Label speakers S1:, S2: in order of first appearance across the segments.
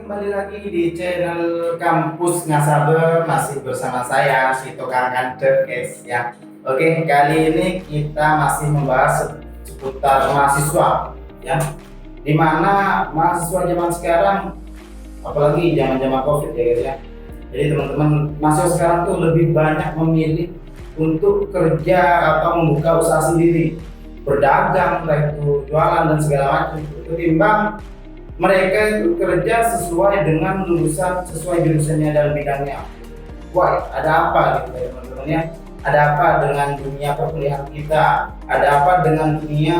S1: kembali lagi di channel Kampus Ngasabe, masih bersama saya Sito Karangkandel guys ya. Oke, kali ini kita masih membahas seputar mahasiswa ya. Dimana mahasiswa zaman sekarang, apalagi zaman-zaman COVID ya guys ya. Jadi teman-teman mahasiswa sekarang tuh lebih banyak memilih untuk kerja atau membuka usaha sendiri, berdagang, entah itu jualan dan segala macam, ketimbang mereka itu kerja sesuai dengan lulusan, sesuai jurusannya dan bidangnya. Wah, ada apa gitu ya teman-teman ya? Ada apa dengan dunia perkuliahan kita? Ada apa dengan dunia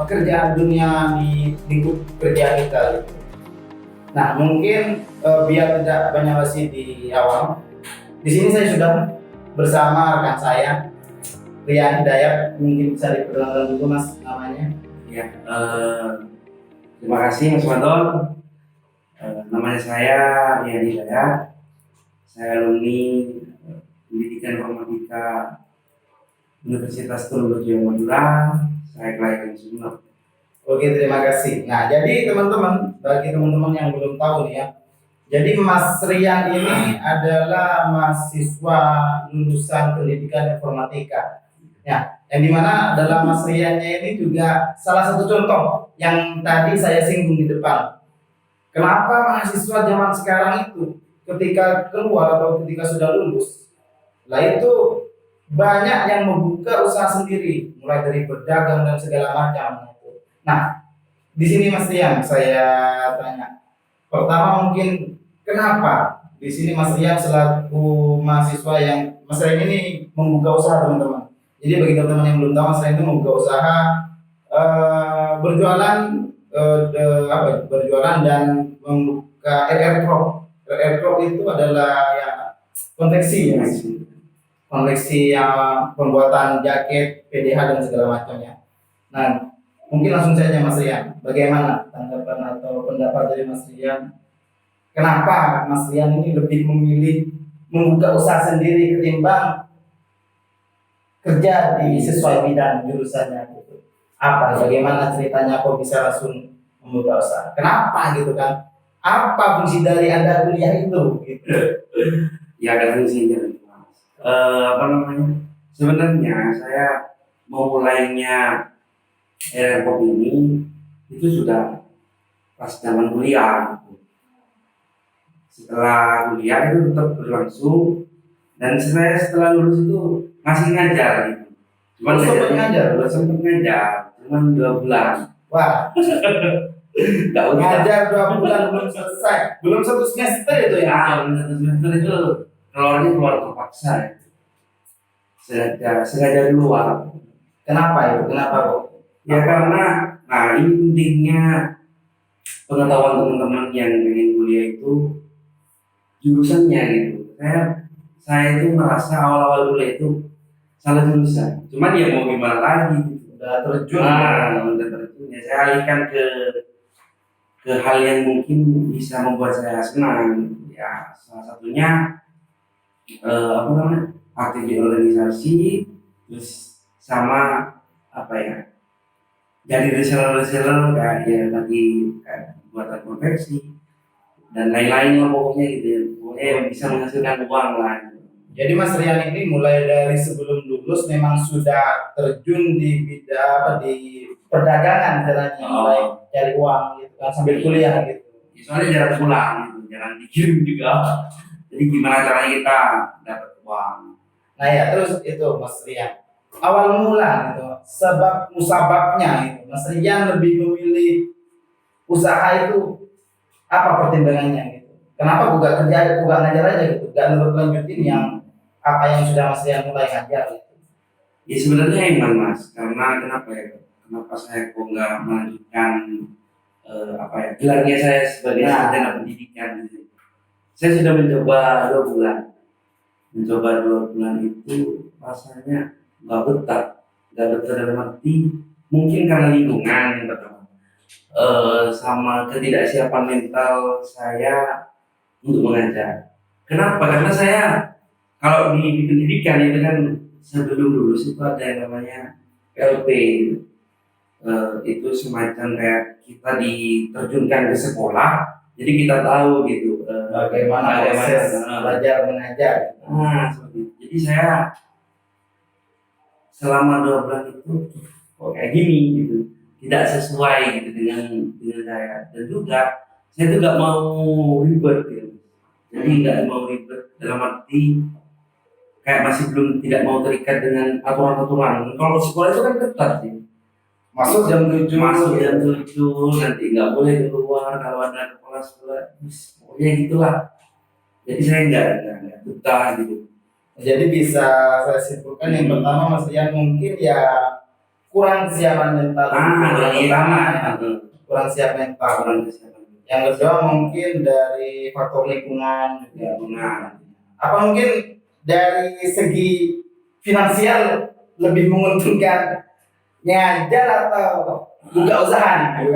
S1: pekerjaan, dunia di lingkup kerja kita gitu. Nah, mungkin biar tidak banyak basi di awal, di sini saya sudah bersama rekan saya, Rian Hidayat. Mungkin bisa diperkenalkan dulu mas namanya.
S2: Ya, terima kasih Mas Maton. Namanya saya Rian Hidayat. Saya alumni Pendidikan Informatika Universitas Teknologi Madura. Saya kelahiran Sumeneb.
S1: Oke, terima kasih. Nah, jadi teman-teman, bagi teman-teman yang belum tahu nih ya, jadi Mas Rian ini adalah mahasiswa lulusan Pendidikan Informatika. Ya, yang dimana dalam Mas Riannya ini juga salah satu contoh yang tadi saya singgung di depan. Kenapa mahasiswa zaman sekarang itu ketika keluar atau ketika sudah lulus, lah itu banyak yang membuka usaha sendiri, mulai dari berdagang dan segala macam. Nah, di sini Mas Rian saya tanya. Pertama mungkin kenapa di sini Mas Rian selaku mahasiswa yang Mas Rian ini membuka usaha teman-teman. Jadi bagi teman-teman yang belum tahu, Mas Rian itu membuka usaha berjualan berjualan dan membuka aircraft. Aircraft itu adalah ya konveksi ya, konveksi yang pembuatan jaket, PDH dan segala macamnya. Nah, mungkin langsung saja Mas Rian, bagaimana tanggapan atau pendapat dari Mas Rian? Kenapa Mas Rian ini lebih memilih membuka usaha sendiri ketimbang kerja di sesuai bidang jurusannya gitu? Apa? Bagaimana ceritanya kok bisa langsung membuka usaha? Kenapa gitu kan? Apa fungsi dari Anda kuliah itu? Gitu.
S2: Ya, ada fungsinya. Apa namanya? Sebenarnya saya memulainya airport ini itu sudah pas zaman kuliah. Setelah kuliah itu tetap berlangsung, dan saya setelah lulus itu masih ngajar gitu. Cuman sempat ngajar, cuman 2 bulan.
S1: Wah, ngajar 2 bulan belum selesai, belum satu semester itu ya?
S2: Belum satu semester itu keluar terpaksa. Sengaja di luar.
S1: Kenapa itu? Kenapa kok?
S2: Ya karena, nah ini pentingnya pengetahuan teman-teman yang ingin kuliah itu jurusannya gitu. Saya itu merasa awal-awal kuliah itu salah jurusan. Cuman ya mau gimana lagi gitu.
S1: Udah terjun.
S2: Udah terjun. Ya saya alihkan ke hal yang mungkin bisa membuat saya senang. Ya salah satunya apa namanya, aktif di organisasi, terus sama apa ya, jadi reseller kayak ya tadi kayak buatan konveksi dan lain-lain lah pokoknya gitu ya. Pokoknya yang bisa menghasilkan uang lah.
S1: Jadi Mas Rian ini mulai dari sebelum lulus memang sudah terjun di bidang di perdagangan caranya, mulai cari uang gitu kan sambil kuliah gitu.
S2: Soalnya jarang pulang gitu, jarang dikirim juga. Jadi gimana caranya kita dapat uang?
S1: Nah ya, terus itu Mas Rian, awal mula gitu, sebab musababnya itu Mas Rian lebih memilih usaha itu apa pertimbangannya gitu? Kenapa bukan kerja, bukan ngajar aja gitu, gak lanjutin yang apa yang sudah Mas Rian mulai ngajar gitu?
S2: Ya sebenarnya emang Mas, karena kenapa ya? Kenapa saya kok nggak melanjutkan apa ya, gelarnya saya sebagai sarjana pendidikan gitu. Saya sudah mencoba 2 bulan. Mencoba 2 bulan itu rasanya nggak betah dalam arti mungkin karena lingkungan yang pertama, sama ketidaksiapan mental saya untuk mengajar. Kenapa? Karena saya kalau di pendidikan itu kan sebelum lulus itu ada yang namanya PLP. itu semacam kayak kita diterjunkan ke sekolah, jadi kita tahu gitu
S1: Bagaimana proses belajar mengajar.
S2: seperti itu. Jadi saya selama 2 bulan itu kok kayak gini gitu, tidak sesuai gitu dengan saya, dan juga saya tuh nggak mau ribet gitu. Jadi nggak mau ribet dalam arti kayak masih belum tidak mau terikat dengan aturan-aturan. Kalau sekolah itu kan ketat sih.
S1: Masuk jam 7.
S2: Masuk jam 7, nanti nggak boleh keluar kalau ada kepala sekolah. Pokoknya gitulah. Jadi saya nggak betah gitu.
S1: Jadi bisa saya simpulkan yang pertama Mas Rian mungkin ya kurang kesiapan mental.
S2: Kurang
S1: Pertama ya,
S2: iya.
S1: kurang siap mental.
S2: Kurang kesiapan.
S1: Yang kedua mungkin dari faktor lingkungan juga.
S2: Nah,
S1: Apa mungkin dari segi finansial lebih menguntungkan ngajar atau buka usaha nih?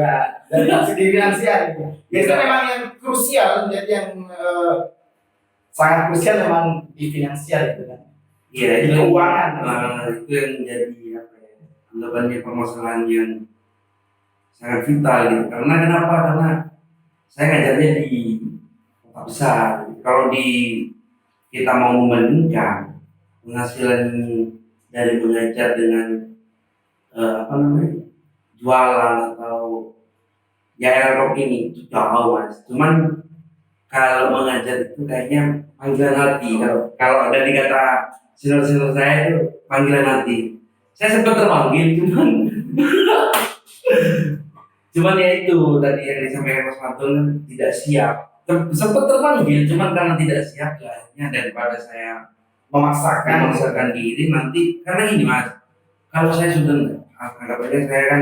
S1: Dari segi finansial. Biasanya memang yang krusial, jadi yang sangat krusial memang di finansial itu kan.
S2: iya
S1: Di
S2: itu
S1: keuangan.
S2: itu yang menjadi apa ya? Anggapannya permasalahan yang sangat vital gitu. Karena kenapa? Karena saya ngajarnya di kota besar. Kalau di kita mau membandingkan penghasilan dari mengajar dengan apa namanya jualan atau ya aerob ini itu jauh mas. Cuman kalau mengajar itu kayaknya panggilan hati. Kalau ada di kata senior saya itu panggilan hati. Saya sempat terpanggil, cuman ya itu tadi yang disampaikan Mas Matul tidak siap. Sempat terpanggil, cuman karena tidak siap ya akhirnya daripada saya memaksakan diri nanti, karena ini mas, kalau saya sudah anggap aja saya kan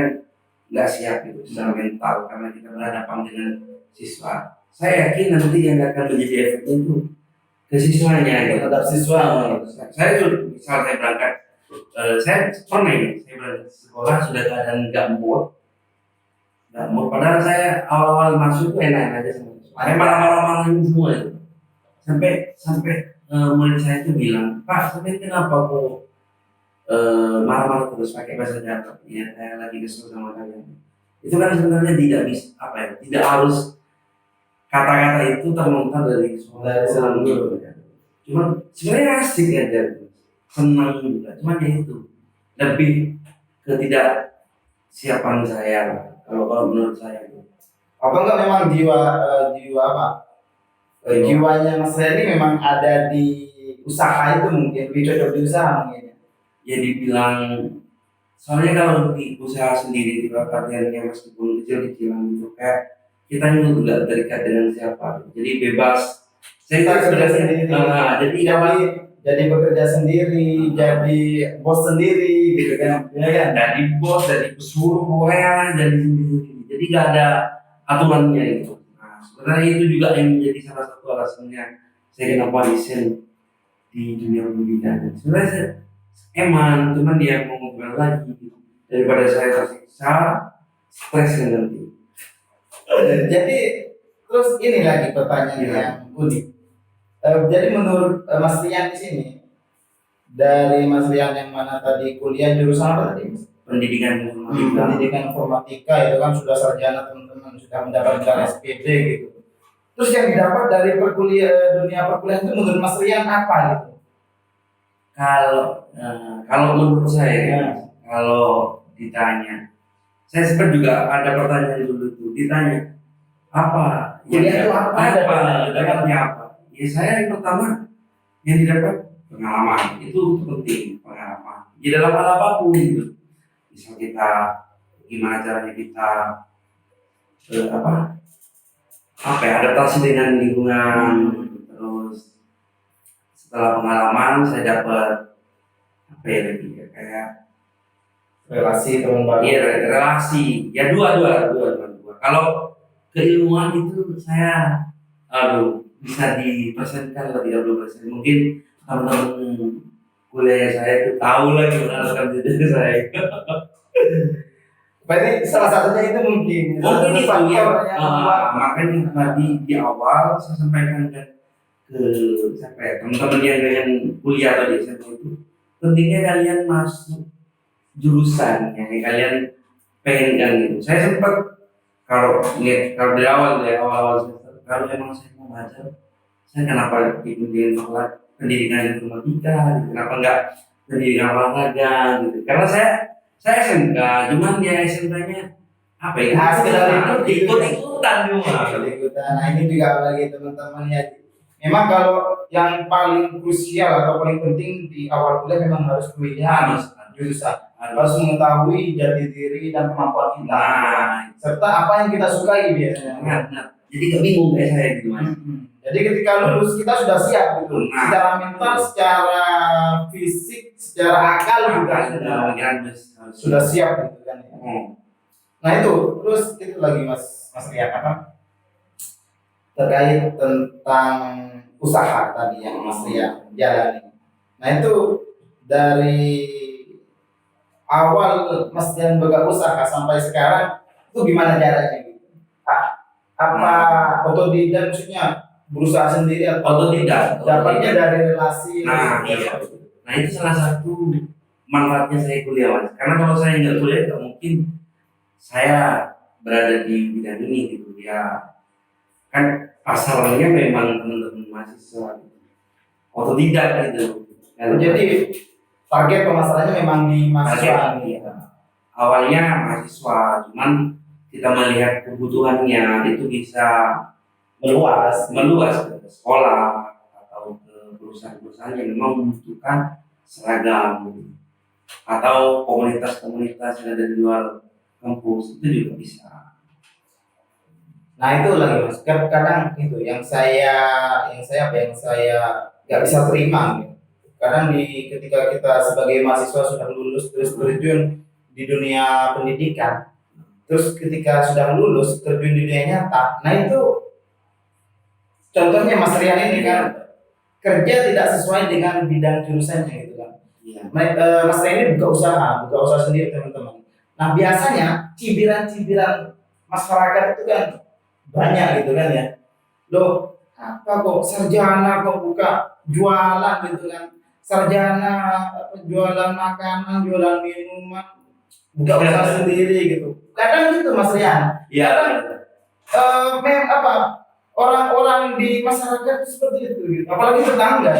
S2: nggak siap gitu secara mental karena kita berhadapan dengan siswa. Saya yakin nanti yang akan menjadi efeknya itu ke siswanya gitu.
S1: Terhadap siswa.
S2: Saya sudah misal saya berangkat, saya pernah ini saya berangkat ke sekolah sudah keadaan nggak mood. Padahal saya awal-awal masuk tuh enak aja sama siswa. Saya malah marah-marahin semua itu. Sampai murid saya itu bilang, Pak, tapi kenapa kok marah-marah terus pakai bahasa Jawa? Ya saya lagi kesel sama kalian. Itu kan sebenarnya tidak bisa apa ya, tidak harus kata-kata itu terlontar dari seorang guru. Cuman sebenarnya asik aja, senang juga. Cuman ya itu lebih ketidaksiapan saya lah. Kalau menurut saya itu.
S1: Apa enggak memang jiwa apa? Jiwanya Mas Rian ini memang ada di usaha itu, mungkin lebih cocok di usaha mungkin.
S2: Ya dibilang, soalnya kalau di usaha sendiri juga pelatihannya meskipun kecil-kecilan gitu kayak kita juga terikat dengan siapa, jadi bebas. Saya
S1: Kita
S2: itu
S1: kerja
S2: sebenarnya
S1: sendiri. Jadi bekerja sendiri, jadi bos sendiri gitu kan. Ya kan?
S2: dari bos, dari pesuruh pokoknya dari sendiri. Jadi nggak ada aturannya itu. Nah, sebenarnya itu juga yang menjadi salah satu alasannya saya kenapa resign di dunia pendidikan. Sebenarnya saya eman, cuman dia mau ngobrol lagi gitu. Daripada saya tersiksa, stres nanti.
S1: Jadi terus ini lagi pertanyaan yang unik. Jadi menurut Mas Rian di sini, dari Mas Rian yang mana tadi kuliah jurusan apa tadi?
S2: Pendidikan informatika.
S1: Pendidikan informatika itu kan sudah sarjana teman-teman, sudah mendapatkan SPD gitu. Terus yang didapat dari dunia perkuliahan itu menurut Mas Rian apa gitu?
S2: Kalau menurut saya, kalau ditanya, saya sempat juga ada pertanyaan dulu tuh, ditanya apa?
S1: Kuliah itu apa?
S2: Dapatnya apa? Ya saya yang pertama yang didapat pengalaman, itu penting pengalaman. Di dalam hal apapun gitu. Misal kita gimana caranya kita apa ya, adaptasi dengan lingkungan, terus setelah pengalaman saya dapat apa ya lebih kayak
S1: Relasi teman baru.
S2: iya relasi ya dua. Kalau keilmuan itu saya bisa dipersenkan lah 30%. Mungkin teman-teman kuliah saya itu tahu lah gimana rekam jejak saya.
S1: Berarti salah satunya itu mungkin
S2: Mungkin itu ya.
S1: yang membuat
S2: Makanya tadi di awal saya sampaikan ke teman-teman yang dengan kuliah tadi saya itu pentingnya kalian masuk jurusan yang kalian pengen kan gitu. Saya sempat kalau dari awal semester, kalau emang saya mau belajar, saya kenapa ikutin pendidikan informatika, gitu. Kenapa enggak pendidikan olahraga gitu? Karena saya SMK, cuman dia SMK-nya apa ya?
S1: Sekedar
S2: Ikut-ikutan cuma.
S1: ikutan. Nah ini juga bagi teman-teman ya. Memang kalau yang paling krusial atau paling penting di awal kuliah memang harus pemilihan jurusan. Harus mengetahui jati diri dan kemampuan kita.
S2: Nah,
S1: Serta apa yang kita sukai biasanya.
S2: nah, jadi gak bingung kayak saya gitu mas.
S1: Jadi ketika lulus kita sudah siap gitu.
S2: Nah.
S1: Secara mental, secara fisik, secara akal juga sudah siap gitu kan. Nah itu terus itu lagi Mas Rian apa terkait tentang usaha tadi yang Mas Rian jalani. Nah itu dari awal Mas Rian berusaha sampai sekarang itu gimana caranya gitu? Apa otodidak maksudnya berusaha sendiri atau
S2: Otodidak.
S1: dapatnya dari relasi?
S2: Nah, iya. Nah itu salah satu manfaatnya saya kuliah mas. Karena kalau saya nggak kuliah nggak mungkin saya berada di bidang ini gitu ya. Kan pasalnya memang teman-teman mahasiswa otodidak gitu.
S1: Jadi target pemasarannya memang di mahasiswa.
S2: Iya. Awalnya mahasiswa, cuman kita melihat kebutuhannya itu bisa meluas ke sekolah atau ke perusahaan-perusahaan yang memang membutuhkan seragam atau komunitas-komunitas yang ada di luar kampus itu juga bisa.
S1: Nah itu lagi mas, kadang itu yang saya nggak bisa terima gitu. Kadang ketika kita sebagai mahasiswa sudah lulus terus terjun di dunia pendidikan, terus ketika sudah lulus terjun di dunia nyata, nah itu contohnya Mas Rian ini kan kerja tidak sesuai dengan bidang jurusannya gitu kan.
S2: Iya.
S1: Mas Rian ini buka usaha sendiri teman-teman. Nah biasanya cibiran-cibiran masyarakat itu kan banyak gitu kan ya. Loh apa kok sarjana kok buka jualan gitu kan. Sarjana jualan makanan, jualan minuman, buka usaha sendiri gitu. Kadang gitu Mas Rian.
S2: Iya.
S1: Orang-orang di masyarakat itu seperti itu gitu. Apalagi tetangga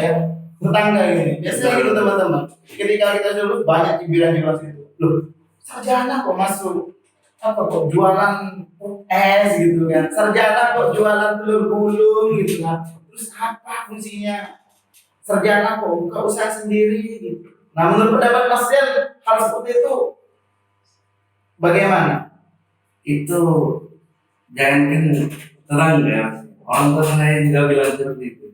S1: ini. Biasanya gitu teman-teman. Ketika kita dulu banyak cibiran-cibiran situ. Loh, sarjana kok masuk kok jualan es gitu kan. Sarjana kok jualan telur gulung gitu kan. Terus apa fungsinya? Sarjana kok buka usaha sendiri gitu. Nah, menurut pendapat Mas Rian hal seperti itu bagaimana?
S2: Itu jangankan tetangga, orang tua saya juga bilang seperti itu.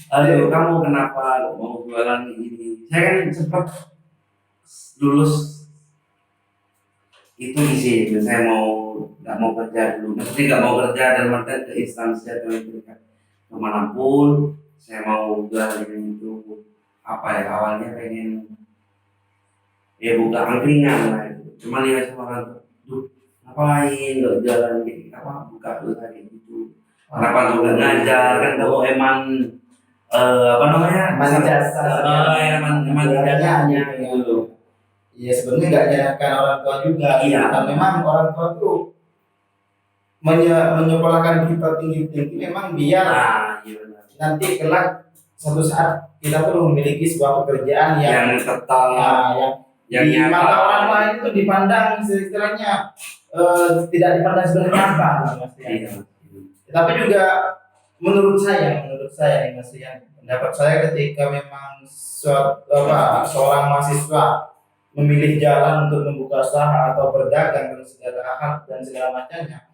S2: Aduh, kamu kenapa mau jualan ini? Saya kan sempat lulus itu isi, saya nggak mau kerja dulu. Maksudnya nggak mau kerja dalam artian ke instansi atau kemanapun. Saya mau jualan itu apa ya, awalnya pengen ya buka angkringan lah itu. Cuma lihat sama orang tuh, ngapain nggak jalan gitu, buka dulu tadi gitu. Kenapa gue nggak ngajar kan kamu emang
S1: Emang jasa.
S2: emang jasanya gitu.
S1: Iya sebenarnya nggak nyalakan orang tua juga.
S2: Iya.
S1: Kan memang orang tua tuh menyekolahkan kita tinggi-tinggi memang biar
S2: Iya benar.
S1: nanti kelak suatu saat kita tuh memiliki sebuah pekerjaan yang
S2: tetap
S1: yang di mata orang lain itu dipandang istilahnya tidak dipandang sebagai nyata gitu, Mas Rian.
S2: Iya.
S1: Tapi juga menurut saya nih Mas Rian, pendapat saya ketika memang seorang mahasiswa memilih jalan untuk membuka usaha atau berdagang dan segala macamnya,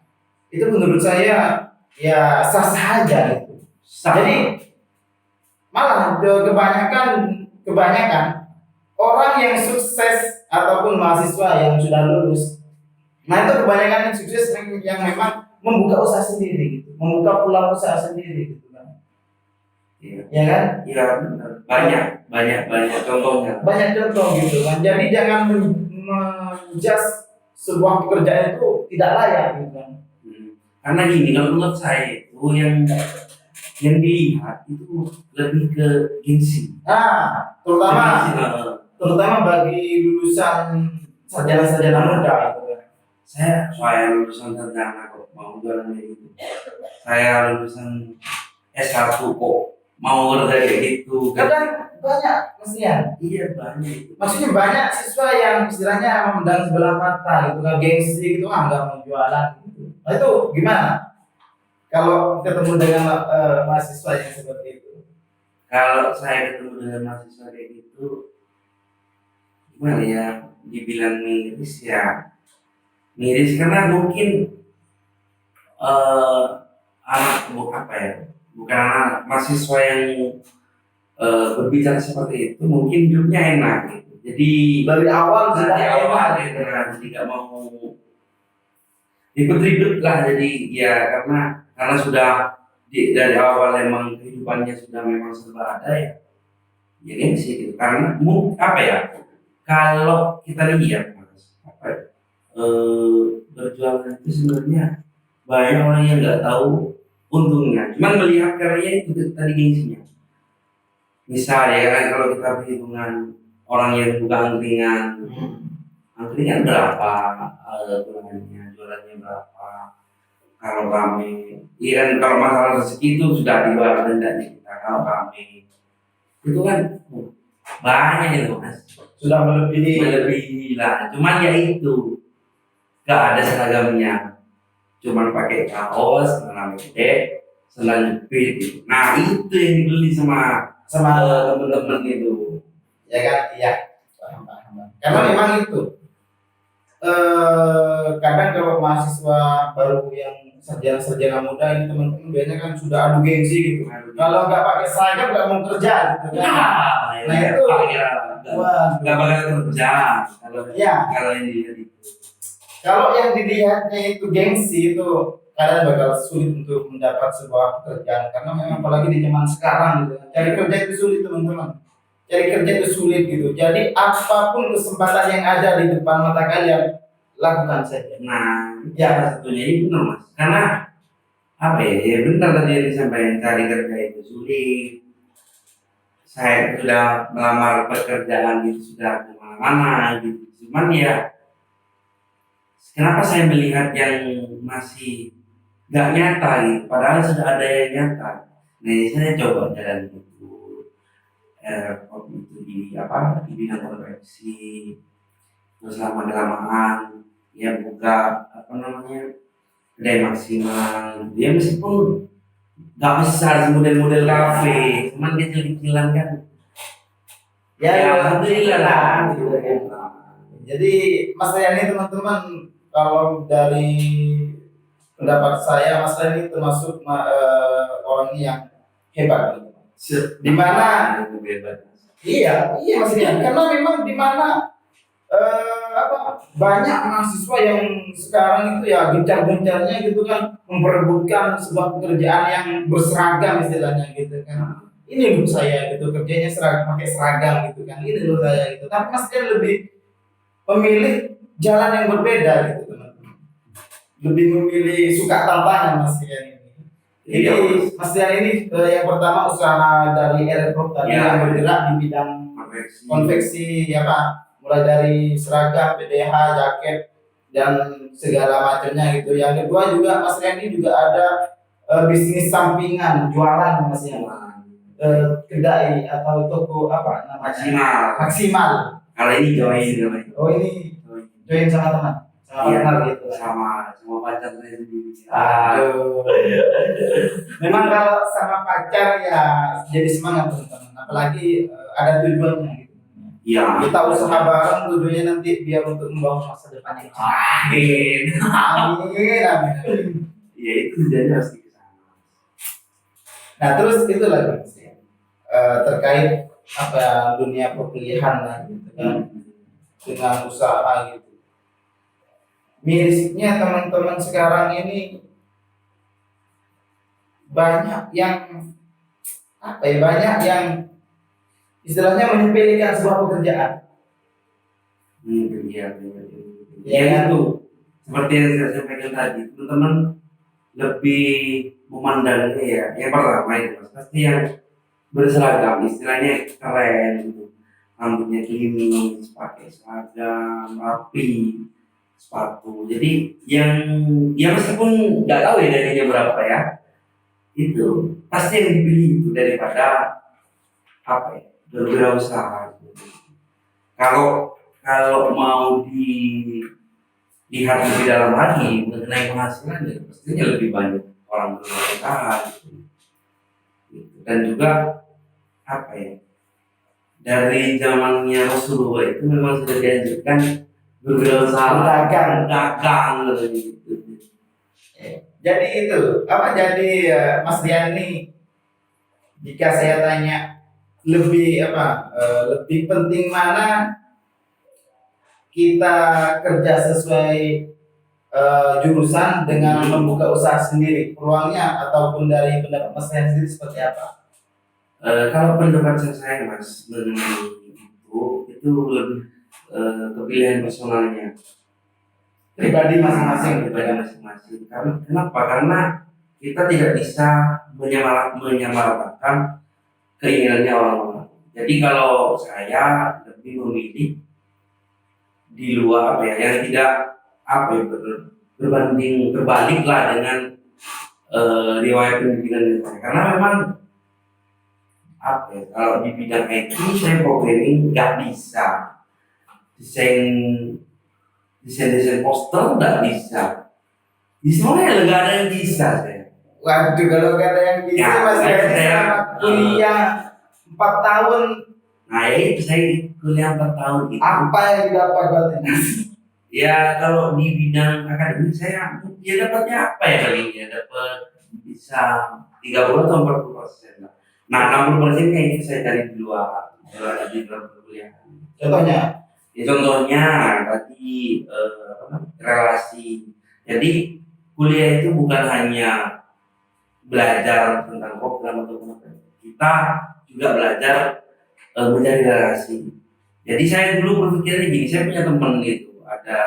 S1: itu menurut saya ya sah-sah aja gitu. Jadi malah kebanyakan orang yang sukses ataupun mahasiswa yang sudah lulus, nah itu kebanyakan yang sukses yang memang membuka usaha sendiri gitu, membuka peluang usaha sendiri gitu kan.
S2: Iya.
S1: Ya kan?
S2: Iya benar. Banyak contohnya.
S1: Banyak contoh gitu kan. Jadi jangan menjudge sebuah pekerjaan itu tidak layak gitu kan.
S2: Karena gini, kalau menurut saya itu yang dilihat itu lebih ke gengsi.
S1: Nah, terutama bagi lulusan sarjana-sarjana muda itu kan.
S2: Saya lulusan sarjana kok mau jualan kayak gitu. Saya lulusan S1 kok mau kerja kayak gitu.
S1: Kadang banyak mestinya.
S2: Iya banyak itu.
S1: Maksudnya banyak siswa yang istilahnya memandang sebelah mata gitu kan, gengsi gitu, nggak mau jualan gitu. Nah itu gimana kalau ketemu dengan mahasiswa yang seperti itu?
S2: Kalau saya ketemu dengan mahasiswa kayak gitu, gimana ya? Dibilang miris ya, miris karena mungkin apa ya? Bukan anak mahasiswa yang berbicara seperti itu, mungkin hidupnya enak gitu. Jadi
S1: Dari awal sudah
S2: dari awal
S1: enak.
S2: gitu kan, jadi nggak mau ribet-ribet lah. Jadi ya karena sudah dari awal emang kehidupannya sudah memang serba ada ya. Ya ini sih gitu. Karena apa ya? Kalau kita lihat Mas, apa ya, berjualan itu sebenarnya banyak orang yang nggak tahu untungnya. Cuman melihat karya itu tadi gengsinya. Misal ya kan kalau kita perhitungan orang yang buka angkringan, angkringan berapa bulannya, jualannya berapa, kalau rame, iya kan kalau masalah rezeki itu sudah di luar kendali kita. Kalau rame itu kan banyak itu Mas,
S1: Sudah
S2: melebihi lah. Cuman ya itu gak ada seragamnya, cuman pakai kaos, celana pendek, sandal jepit gitu. Nah itu yang dibeli sama temen-temen itu.
S1: ya kan, iya. Paham. Karena memang itu kadang kalau mahasiswa baru yang sarjana muda ini teman-teman biasanya kan sudah adu gengsi gitu. Kalau nggak pakai seragam nggak mau kerja gitu kan. Nah itu
S2: nggak bakal kerja kalau yang dilihat itu.
S1: Kalau yang dilihatnya itu gengsi itu kadang bakal sulit untuk mendapat sebuah pekerjaan karena memang apalagi di zaman sekarang gitu. Cari kerja itu sulit teman-teman. Cari kerja itu sulit gitu. Jadi apapun kesempatan yang ada di depan mata kalian lakukan saja.
S2: Nah,
S1: Ya,
S2: satunya ini benar Mas. Karena apa ya? Ya benar tadi yang disampaikan, cari kerja itu sulit. Saya sudah melamar pekerjaan itu sudah kemana-mana gitu. Cuman ya kenapa saya melihat yang masih nggak nyata gitu, padahal sudah ada yang nyata. Nah, saya coba jalan itu, waktu itu di bidang konveksi, terus lama-kelamaan ya buka kedai maksimal. Dia meskipun nggak besar model-model kafe, cuman kecil-kecilan kan. Ya, alhamdulillah lah.
S1: gitu kan. Jadi Mas Yani teman-teman, kalau dari pendapat saya Mas Yani termasuk orang yang hebat gitu. Di mana iya Mas Yani, karena memang di mana banyak mahasiswa yang sekarang itu ya gencar-gencarnya gitu kan memperebutkan sebuah pekerjaan yang berseragam istilahnya gitu kan. Ini loh saya gitu, kerjanya seragam, pakai seragam gitu kan. Ini loh saya gitu. Tapi Mas Yani lebih memilih jalan yang berbeda gitu teman-teman. Lebih memilih suka tantangan Mas Yani ini. Jadi Mas Yani ini yang pertama usaha dari Airport tadi yang bergerak di bidang konveksi mulai dari seragam, PDH, jaket dan segala macamnya gitu. Yang kedua juga Mas Yani juga ada bisnis sampingan jualan Mas Yani. Kedai atau toko apa namanya? Maksimal.
S2: Kalau ini join.
S1: Oh ini join sama teman, sama partner gitu.
S2: Sama pacar saya sendiri.
S1: Aduh. Memang kalau sama pacar ya jadi semangat teman-teman. Apalagi ada tujuannya gitu.
S2: Iya.
S1: Kita usaha bareng tujuannya nanti biar untuk membangun masa depan yang cerah. Amin.
S2: Ya itu tujuannya pasti ke sana.
S1: Nah terus itu lagi terkait dunia perkuliahan lah gitu kan dengan usaha gitu. Mirisnya teman-teman sekarang ini banyak yang banyak yang istilahnya menyepelekan sebuah pekerjaan.
S2: Ya itu seperti yang saya sampaikan tadi, teman-teman lebih memandangnya ya yang pertama itu Mas, pasti yang berseragam istilahnya keren gitu, rambutnya klimis, pakai seragam, rapi, sepatu. Jadi yang ya meskipun nggak tahu ya gajinya berapa ya, itu pasti yang dipilih itu daripada apa ya berwirausaha. Kalau kalau mau dilihat lebih dalam lagi mengenai penghasilan ya pastinya lebih banyak orang berwirausaha gitu. Dan juga apa ya dari zamannya Rasulullah itu memang sudah dianjurkan berwirausaha, dagang gitu.
S1: Jadi itu apa jadi Mas Dian ini jika saya tanya lebih lebih penting mana kita kerja sesuai jurusan dengan membuka usaha sendiri peluangnya ataupun dari pendapat Mas Dian sendiri seperti apa?
S2: Kalau pendapat saya Mas mengenai itu lebih kepilihan personalnya
S1: Pribadi masing-masing.
S2: Kenapa? Karena kita tidak bisa menyamaratakan keinginannya orang-orang. Jadi kalau saya lebih memilih di luar apa ya yang tidak apa ya berbanding terbalik lah dengan riwayat pendidikan saya. Karena memang apa ya, kalau di bidang IT saya programming nggak bisa, desain poster nggak bisa, di semuanya nggak ada yang bisa saya.
S1: Waduh, kalau nggak ada yang bisa
S2: Ya,
S1: Mas Dian
S2: saya-
S1: selama kuliah 4 tahun
S2: Nah itu saya kuliah 4 tahun itu.
S1: apa yang didapat berarti?
S2: Ya kalau di bidang akademik saya ya dapatnya apa ya kali ya dapat bisa 30 atau 40%. Nah 60% kayaknya saya cari di luar perkuliahan.
S1: Contohnya
S2: Ya, contohnya tadi relasi. Jadi kuliah itu bukan hanya belajar tentang program atau apa. Kita juga belajar mencari relasi. Jadi saya dulu berpikirnya gini, saya punya teman itu ada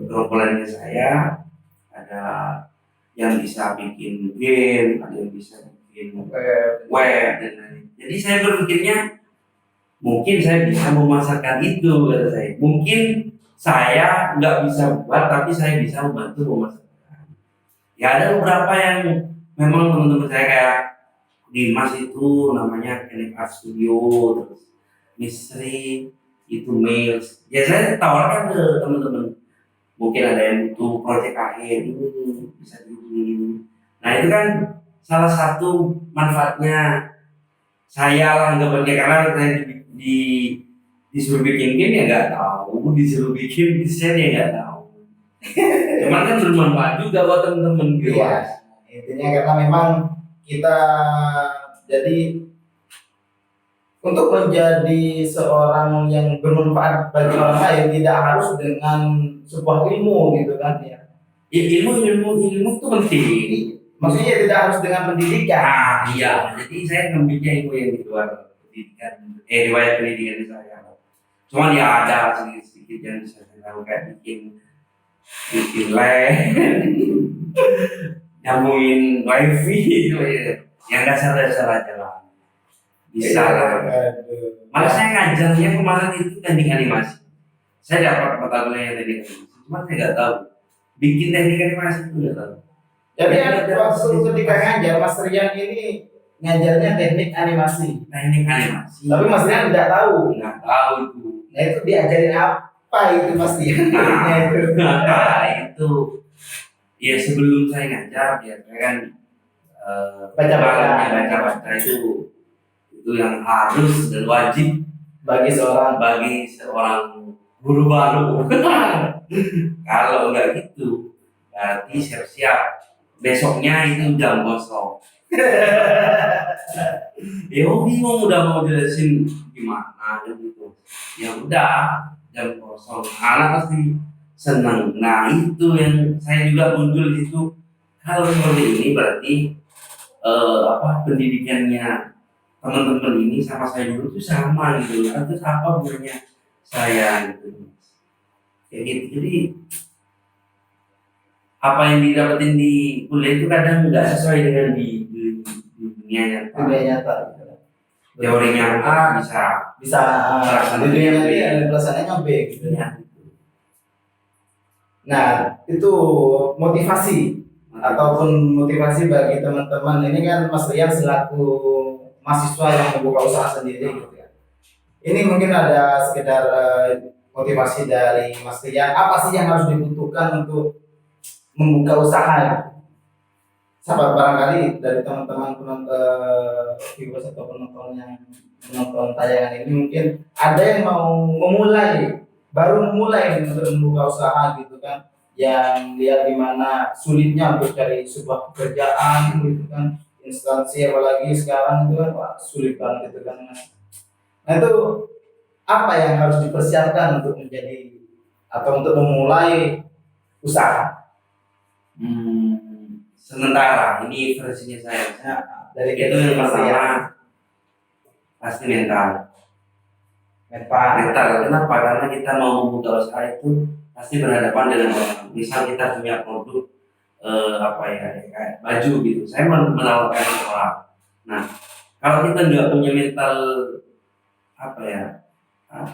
S2: gerombolannya saya, ada yang bisa bikin game, ada yang bisa bikin web dan lain-lain. Jadi saya berpikirnya mungkin saya bisa memasarkan itu kata saya. Mungkin saya nggak bisa buat, tapi saya bisa membantu memasarkan. Ya ada beberapa yang memang teman-teman saya kayak Dimas itu namanya Electric Art Studio, terus Mistri itu Mills. Ya saya tawarkan ke teman-teman. Mungkin ada yang butuh proyek akhir ini bisa dihubungi. Nah itu kan salah satu manfaatnya saya lah anggapannya karena saya di disuruh bikin game ya nggak tahu, disuruh bikin desain ya nggak tahu. Cuman kan bermanfaat juga buat temen-temen gitu.
S1: iya, intinya karena memang kita jadi untuk menjadi seorang yang bermanfaat bagi orang lain tidak harus dengan sebuah ilmu gitu kan ya.
S2: Ya, ilmu itu penting.
S1: Maksudnya tidak harus dengan pendidikan.
S2: Ah iya, jadi saya ngambilnya ilmu yang di luar pendidikan, riwayat pendidikan saya. Cuman ya ada sedikit-sedikit yang bisa saya tahu kayak bikin lab, nyambungin wifi gitu ya. Yang dasar-dasar aja lah. Bisa lah. Malah saya ngajarnya kemarin itu teknik animasi. Saya dapat mata kuliah yang teknik animasi, cuma saya nggak tahu bikin teknik animasi itu nggak tahu.
S1: Jadi waktu ketika ngajar Mas Rian ini ngajarnya teknik animasi.
S2: Teknik animasi.
S1: Tapi Mas Rian tidak tahu.
S2: Nggak tahu itu.
S1: Nah itu diajarin apa itu Mas Rian?
S2: Nah itu ya sebelum saya ngajar ya saya kan baca itu yang harus dan wajib
S1: bagi
S2: seorang guru baru. Kalau nggak gitu berarti siap-siap besoknya itu jam kosong. Ya bingung udah mau jelasin gimana gitu. Ya udah jam kosong. Anak pasti senang. Nah itu yang saya juga muncul di situ. Kalau seperti ini berarti pendidikannya teman-teman ini sama saya dulu itu sama gitu. Terus apa gunanya saya gitu. Kayak gitu. Jadi apa yang didapetin di kuliah itu kadang nggak sesuai dengan di dunia nyata.
S1: Dunia nyata.
S2: teorinya A bisa
S1: bisa
S2: Pelaksanaannya B.
S1: pelaksanaannya B gitu ya.
S2: ya.
S1: Nah, itu motivasi ataupun motivasi bagi teman-teman ini kan Mas Rian selaku mahasiswa yang membuka usaha sendiri gitu ya. Ini mungkin ada sekedar motivasi dari Mas Rian, apa sih yang harus dibutuhkan untuk membuka usaha gitu? Sahabat barangkali dari teman-teman viewers atau penonton yang menonton tayangan ini mungkin ada yang mau memulai, baru memulai untuk membuka usaha gitu kan, yang lihat gimana sulitnya untuk cari sebuah pekerjaan gitu kan, instansi apalagi sekarang itu kan wah, sulit banget gitu kan. Nah itu apa yang harus dipersiapkan untuk menjadi atau untuk memulai usaha?
S2: Sementara ini versinya saya.
S1: Dari
S2: Itu yang pertama pasti mental. Mental. Kenapa? Karena kita mau membuka usaha itu pasti berhadapan dengan orang. Misal kita punya produk kayak baju gitu. Saya menawarkan ke orang. Nah, kalau kita nggak punya mental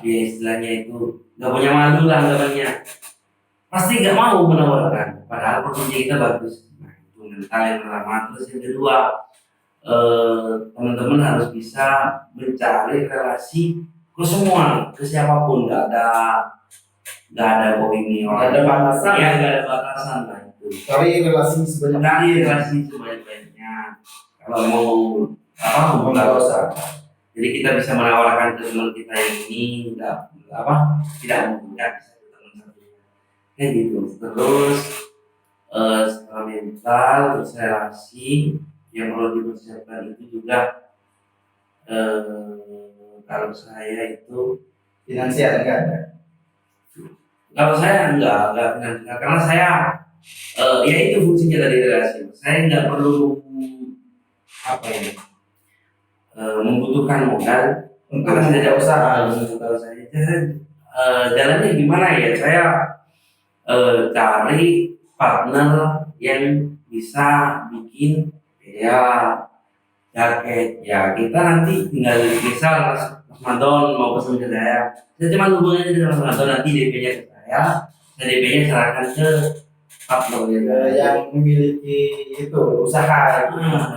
S2: istilahnya itu nggak punya malu lah namanya, pasti nggak mau menawarkan. Padahal produknya kita bagus. Nah, itu mental yang pertama. Terus yang kedua, teman-teman harus bisa mencari relasi ke siapapun, nggak ada ini
S1: Nggak ada batasan.
S2: ya, nggak ada batasan lah itu.
S1: Cari relasi
S2: sebanyak-banyaknya kalau mau membuka usaha. Jadi kita bisa menawarkan ke teman kita yang ini tidak mempunyai bisa ke teman satunya kayak gitu. Terus setelah mental, terus relasi yang perlu dipersiapkan itu juga kalau saya itu
S1: finansial enggak?
S2: Kalau saya enggak finansial karena saya ya itu fungsinya dari relasi. Saya nggak perlu membutuhkan modal
S1: Untuk
S2: karena saya
S1: membuka usaha.
S2: membuka usaha. Jalannya gimana ya? Saya cari partner yang bisa bikin jaket. Ya kita nanti tinggal misal Mas Madon mau pesan ke saya cuma hubungannya dengan Mas Madon, nanti DP-nya ke saya DP-nya serahkan ke partner
S1: yang memiliki itu usaha.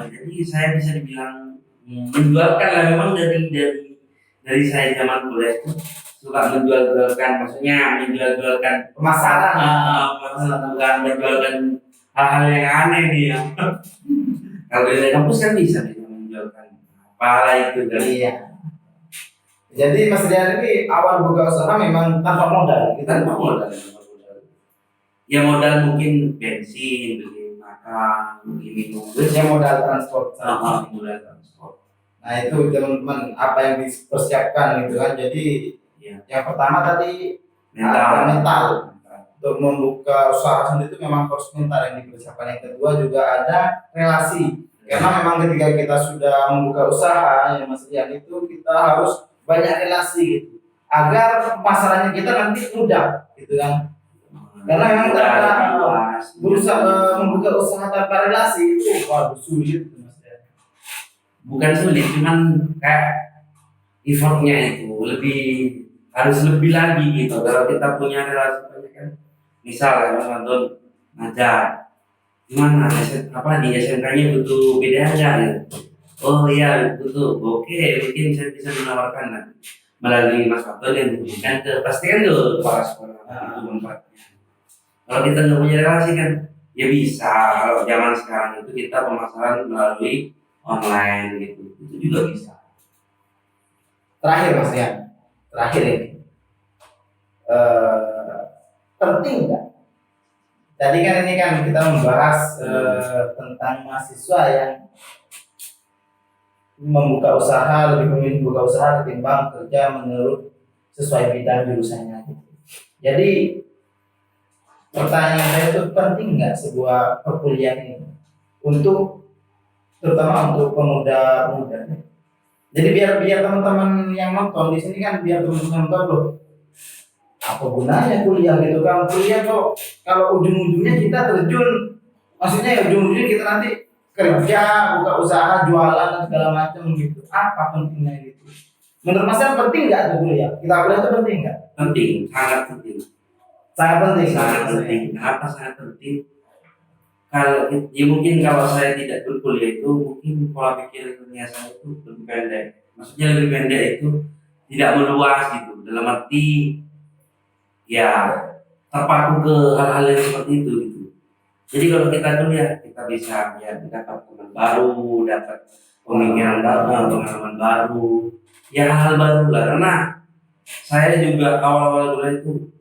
S2: Jadi saya bisa dibilang menjualkan lah. Memang dari saya zaman kuliah itu suka menjualkan, maksudnya menjualkan
S1: Pemasaran.
S2: bukan menjualkan hal-hal yang aneh nih ya. Kalau dari kampus kan bisa menjualkan apa itu kan.
S1: Iya. Jadi Mas Rian ini awal buka usaha memang tanpa modal.
S2: Tanpa modal. Ya modal mungkin bensin, beli makan, beli minum.
S1: Ya modal transport.
S2: Modal transport.
S1: Nah itu teman-teman apa yang dipersiapkan gitu kan. Jadi yang pertama tadi mental. Untuk membuka usaha sendiri itu memang harus mental yang dipersiapkan. Yang kedua juga ada relasi. Karena memang ketika kita sudah membuka usaha ya Mas Rian itu kita harus banyak relasi gitu. Agar pemasarannya kita nanti mudah gitu kan. Karena memang berusaha membuka usaha tanpa relasi itu waduh sulit Mas Rian.
S2: Bukan sulit, cuman kayak effortnya itu harus lebih lagi gitu. Kalau kita punya relasi banyak kan, misal Mas Anton ngajar, gimana di SMK-nya butuh beda aja gitu. Oh iya butuh, oke mungkin saya bisa menawarkan melalui Mas Anton yang diberikan ke pasti kan ke kepala sekolah itu manfaatnya. Kalau kita nggak punya relasi kan, ya bisa. Kalau zaman sekarang itu kita pemasaran melalui online gitu, itu juga bisa.
S1: Terakhir Mas Rian, ini penting nggak? Tadi kan ini kan kita membahas tentang mahasiswa yang membuka usaha, lebih memilih membuka usaha ketimbang kerja menurut sesuai bidang jurusannya. Jadi pertanyaan saya itu penting nggak sebuah perkuliahan ini terutama untuk pemuda-pemuda. Jadi biar teman-teman yang nonton di sini kan biar teman-teman tahu loh apa gunanya kuliah gitu kan. Kuliah kok kalau ujung-ujungnya kita terjun, maksudnya ya ujung-ujungnya kita nanti kerja, buka usaha, jualan dan segala macam gitu. Apa pentingnya gitu? Menurut Mas Yan penting nggak tuh kuliah? Kita kuliah itu penting nggak?
S2: Penting, sangat penting.
S1: Sangat penting.
S2: Sangat penting. Kenapa sangat penting? Kalau ya mungkin kalau saya tidak berkuliah itu mungkin pola pikir dunia saya itu lebih pendek. Maksudnya lebih pendek itu tidak meluas gitu. Dalam arti ya terpaku ke hal-hal yang seperti itu gitu. Jadi kalau kita kuliah kita bisa ya dapat teman baru, dapat pemikiran baru, pengalaman baru, ya hal baru lah. Karena saya juga awal-awal kuliah itu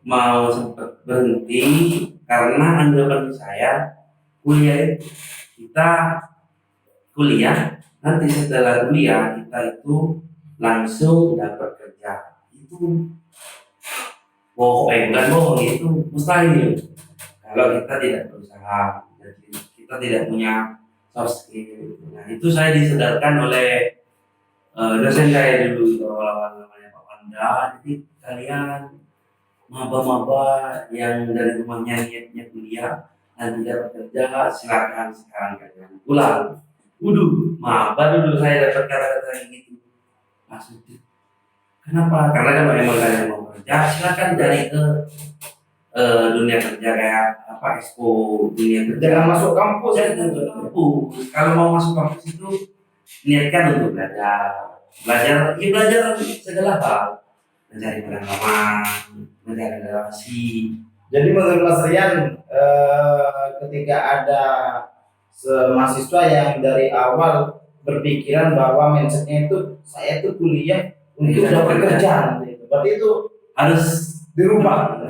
S2: mau sempat berhenti karena anggapan saya kuliah kita kuliah nanti setelah kuliah kita itu langsung dapat kerja itu bukan bohong itu mustahil kalau kita tidak berusaha, jadi kita tidak punya soft skill. Nah itu saya disadarkan oleh dosen saya dulu awal-awal namanya Pak Wanda. Jadi kalian maba-maba yang dari rumahnya niatnya kuliah dan tidak bekerja silakan sekarang kalian pulang. Waduh, maba dulu saya dapat kata-kata yang gitu. Maksudnya, kenapa? Karena kalau emang kalian mau kerja silakan cari ke dunia kerja kayak apa expo dunia kerja.
S1: Jangan masuk kampus.
S2: Jangan masuk kampus. Kalau mau masuk kampus itu niatkan untuk belajar, ya belajar segala hal, mencari pengalaman, mencari relasi.
S1: Jadi menurut Mas Rian, ketika ada mahasiswa yang dari awal berpikiran bahwa mindsetnya itu saya itu kuliah untuk dapat kerja, gitu. Berarti itu
S2: Harus dirubah.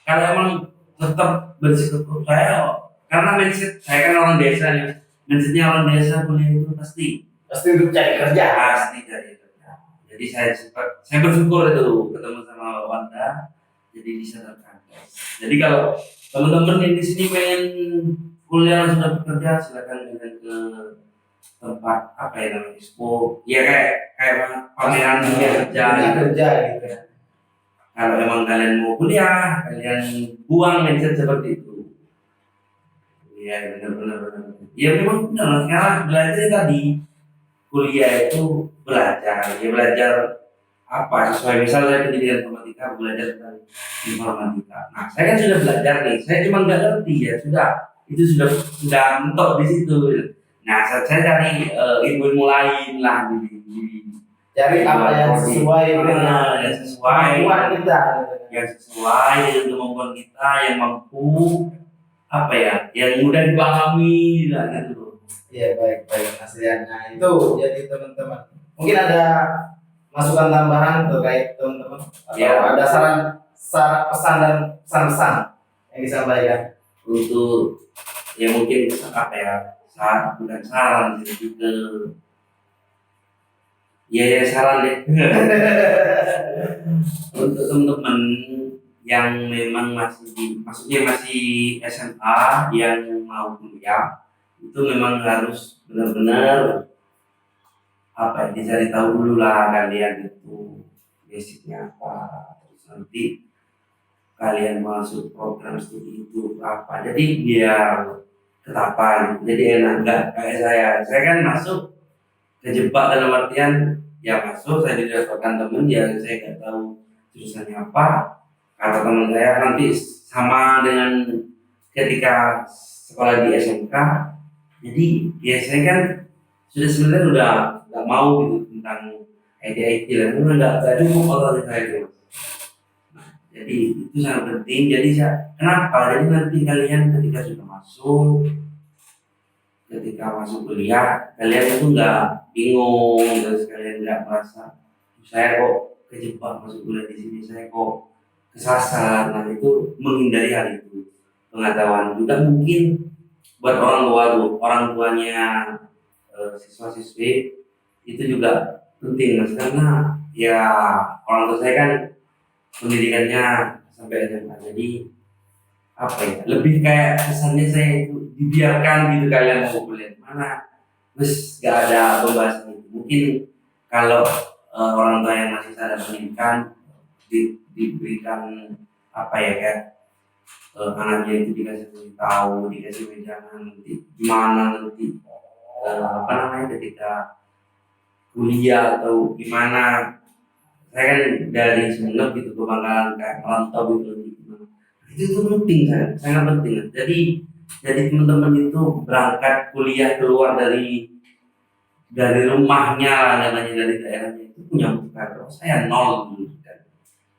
S2: Kalau emang tetap bersikukuh saya, karena mindset saya kan orang desa ya, mindsetnya orang desa kuliah itu pasti
S1: untuk cari kerja.
S2: pasti cari kerja. Jadi saya bersyukur itu ketemu sama Wanda, jadi disadarkan. Jadi kalau teman-teman yang di sini pengen kuliah sudah bekerja, silakan kalian ke tempat apa ya namanya expo, ya kayak pameran dunia kerja.
S1: Gitu ya.
S2: Kalau emang kalian mau kuliah, kalian buang mindset seperti itu. Iya benar-benar. Ya memang benar. Sekarang belajar tadi kuliah itu belajar, ya belajar apa sesuai misalnya pendidikan informatika belajar tentang informatika. Nah saya kan sudah belajar nih, saya cuma nggak ngerti ya sudah itu sudah mentok di situ. Nah saya cari ilmu lain lah di
S1: Cari apa yang sesuai dengan
S2: yang sesuai
S1: kemampuan kita.
S2: yang sesuai dengan kemampuan kita yang mampu apa ya yang mudah dipahami lah gitu.
S1: Iya baik Mas Rian. Nah itu jadi teman-teman mungkin ada masukan tambahan terkait teman-teman atau
S2: Ya.
S1: ada saran pesan dan pesan-pesan yang disampaikan
S2: Untuk ya mungkin apa ya saran bukan saran sih ke ya saran deh untuk teman-teman yang memang maksudnya masih SMA yang mau kuliah itu memang harus benar-benar apa ya dicari tahu dulu lah kalian itu basicnya apa, terus nanti kalian masuk program studi itu apa, jadi biar ketapan jadi enak enggak kayak saya kan masuk kejebak dalam artian ya masuk saya didaftarkan temen ya saya nggak tahu jurusannya apa kata teman saya nanti sama dengan ketika sekolah di SMK. Jadi biasanya kan sudah sebenarnya udah nggak mau gitu tentang IT lah, udah nggak cukup otot saya itu. Nah, jadi itu sangat penting. Jadi kenapa? Jadi nanti kalian ketika masuk kuliah kalian itu nggak bingung terus kalian nggak merasa saya kok kejebak masuk kuliah di sini, saya kok kesasar. Nah itu menghindari hal itu. Pengetahuan juga mungkin buat orang tuanya siswa-siswi itu juga penting mas karena ya orang tua saya kan pendidikannya sampai SMA jadi apa ya lebih kayak kesannya saya itu dibiarkan gitu kalian mau kuliah mana terus gak ada pembahasan itu. Mungkin kalau orang tua yang masih sadar pendidikan diberikan apa ya kayak anaknya itu dikasih tahu, dikasih wejangan nanti gimana nanti apa namanya ketika kuliah atau gimana. Saya kan dari Sumeneb gitu ke Bangkalan kayak merantau gitu nanti gimana. Itu penting, sangat penting. Jadi teman-teman itu berangkat kuliah keluar dari rumahnya lah, namanya dari daerahnya itu punya bekal. Kalau saya nol dulu kan.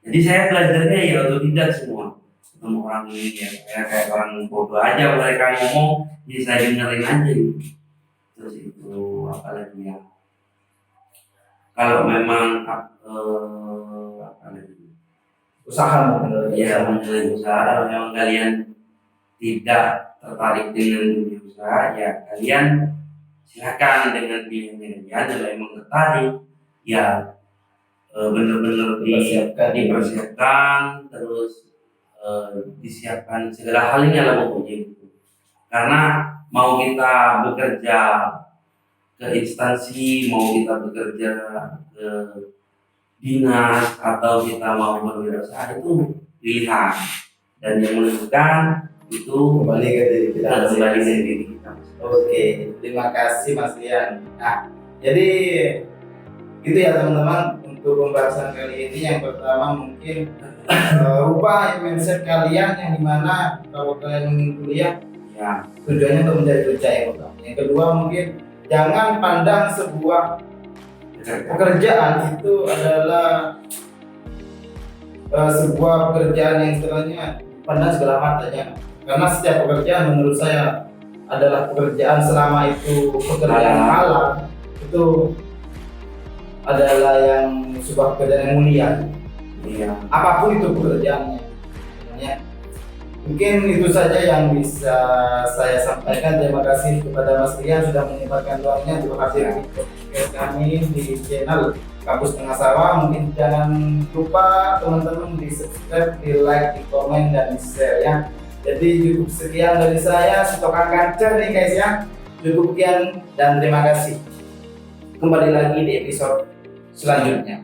S2: Jadi saya belajarnya ya otodidak semua. Ketemu orang ini ya saya kayak orang bodoh aja, mereka ngomong jadi saya dengerin aja gitu. Terus itu apa lagi ya? Kalau memang apa lagi?
S1: Usaha mungkin
S2: Ya menjalani usaha, kalau memang kalian tidak tertarik dengan dunia usaha, ya kalian silakan dengan pilihan kalian. Kalau emang tertarik, ya benar-benar dipersiapkan, terus disiapkan segala halnya lah pokoknya gitu. Karena mau kita bekerja ke instansi, mau kita bekerja ke dinas, atau kita mau berwirausaha itu pilihan, dan yang menentukan itu
S1: kembali ke diri kita.
S2: kembali ke diri kita.
S1: Oke, terima kasih Mas Rian. Nah, jadi gitu ya teman-teman untuk pembahasan kali ini. Yang pertama mungkin rubah mindset kalian, yang dimana kalau kalian ingin kuliah
S2: Ya,
S1: tujuannya untuk menjadi kerja yang utama. Yang kedua mungkin jangan pandang sebuah pekerjaan itu adalah sebuah pekerjaan yang istilahnya pandang sebelah matanya, karena setiap pekerjaan menurut saya adalah pekerjaan selama itu pekerjaan halal, itu adalah yang sebuah pekerjaan yang mulia.
S2: iya.
S1: Apapun itu pekerjaannya sebenarnya. Mungkin itu saja yang bisa saya sampaikan. Terima kasih kepada Mas Rian sudah menyempatkan waktunya untuk hadir di podcast kami di channel Kampus Tengah Sawah. Mungkin jangan lupa teman-teman di subscribe, di like, di komen, dan di share ya. Jadi cukup sekian dari saya, Sitokan Kaca nih guys ya. Cukup sekian dan terima kasih. Kembali lagi di episode selanjutnya.